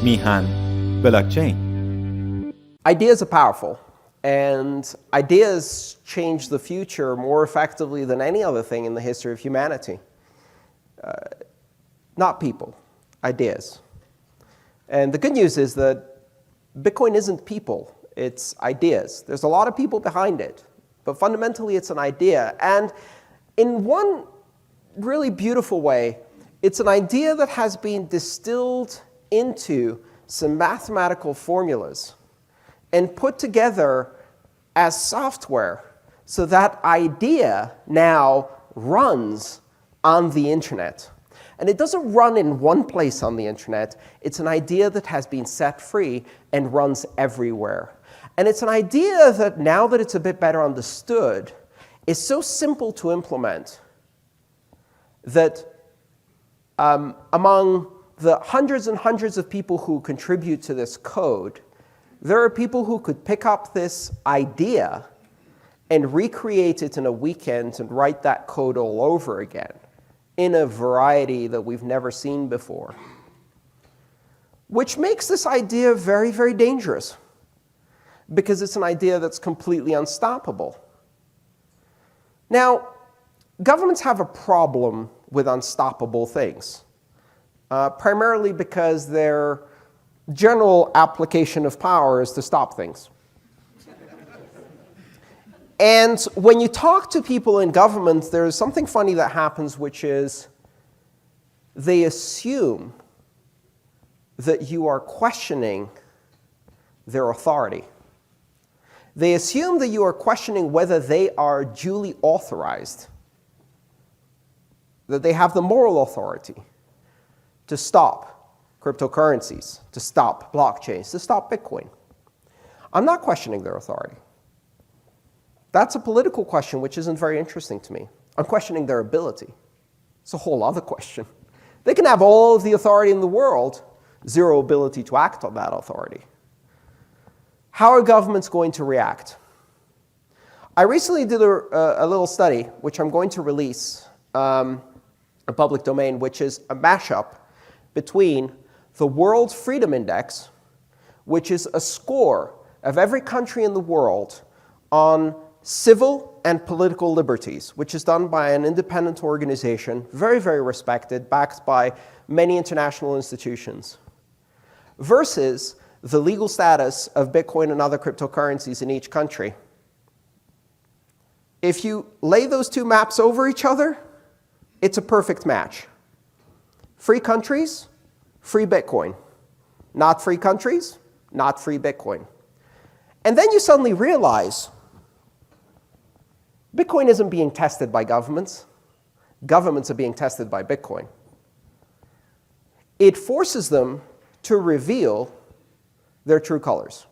میهن بلاکچین. Ideas are powerful, and ideas change the future more effectively than any other thing in the history of humanity. Not people, ideas. And the good news is that Bitcoin isn't people, it's ideas. There's a lot of people behind it, but fundamentally it's an idea. And in one really beautiful way, it's an idea that has been distilled into some mathematical formulas and put together as software so that idea now runs on the internet. And it doesn't run in one place on the internet. It's an idea that has been set free and runs everywhere. And it's an idea that, now that it's a bit better understood, is so simple to implement that among the hundreds and hundreds of people who contribute to this code, there are people who could pick up this idea and recreate it in a weekend and write that code all over again in a variety that we've never seen before, which makes this idea very, very dangerous because it's an idea that's completely unstoppable. Now, governments have a problem with unstoppable things, primarily because their general application of power is to stop things. And when you talk to people in government, there's something funny that happens, which is they assume that you are questioning their authority. They assume that you are questioning whether they are duly authorized, that they have the moral authority to stop cryptocurrencies, to stop blockchains, to stop Bitcoin. I'm not questioning their authority. That's a political question which isn't very interesting to me. I'm questioning their ability. It's a whole other question. They can have all of the authority in the world, zero ability to act on that authority. How are governments going to react? I recently did a little study, which I'm going to release, a public domain, which is a mashup between the World Freedom Index, which is a score of every country in the world on civil and political liberties, which is done by an independent organization, very, very respected, backed by many international institutions, versus the legal status of Bitcoin and other cryptocurrencies in each country. If you lay those two maps over each other, it's a perfect match. Free countries, free Bitcoin. Not free countries, not free Bitcoin. And then you suddenly realize Bitcoin isn't being tested by governments. Governments are being tested by Bitcoin. It forces them to reveal their true colors.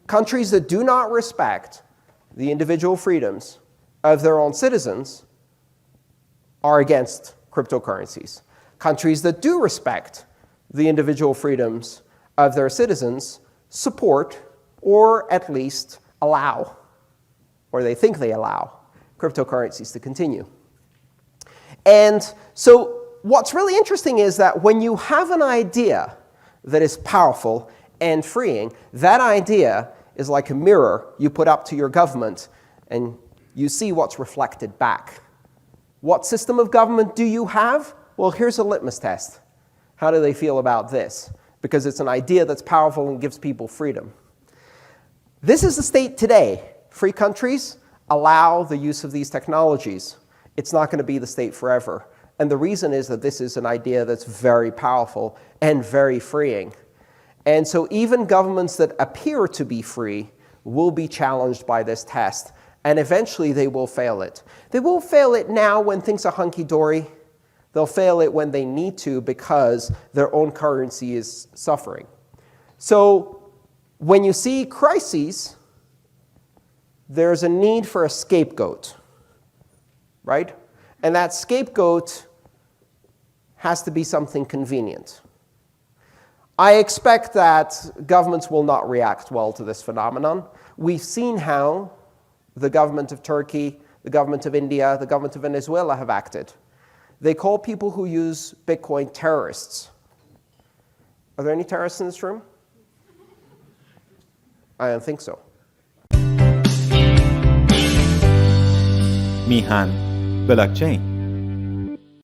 Countries that do not respect the individual freedoms of their own citizens are against cryptocurrencies. Countries that do respect the individual freedoms of their citizens support, or at least allow, or they think they allow, cryptocurrencies to continue. And so what's really interesting is that when you have an idea that is powerful and freeing, that idea is like a mirror you put up to your government, and you see what's reflected back. What system of government do you have? Well, here's a litmus test. How do they feel about this? Because it's an idea that's powerful and gives people freedom. This is the state today. Free countries allow the use of these technologies. It's not going to be the state forever. And the reason is that this is an idea that's very powerful and very freeing. And so even governments that appear to be free will be challenged by this test. And eventually they will fail it. They will fail it now when things are hunky-dory. They'll fail it when they need to because their own currency is suffering. So when you see crises, there's a need for a scapegoat, right? And that scapegoat has to be something convenient. I expect that governments will not react well to this phenomenon. We've seen how the government of Turkey, the government of India, the government of Venezuela have acted. They call people who use Bitcoin terrorists. Are there any terrorists in this room? I don't think so. میهن بلاکچین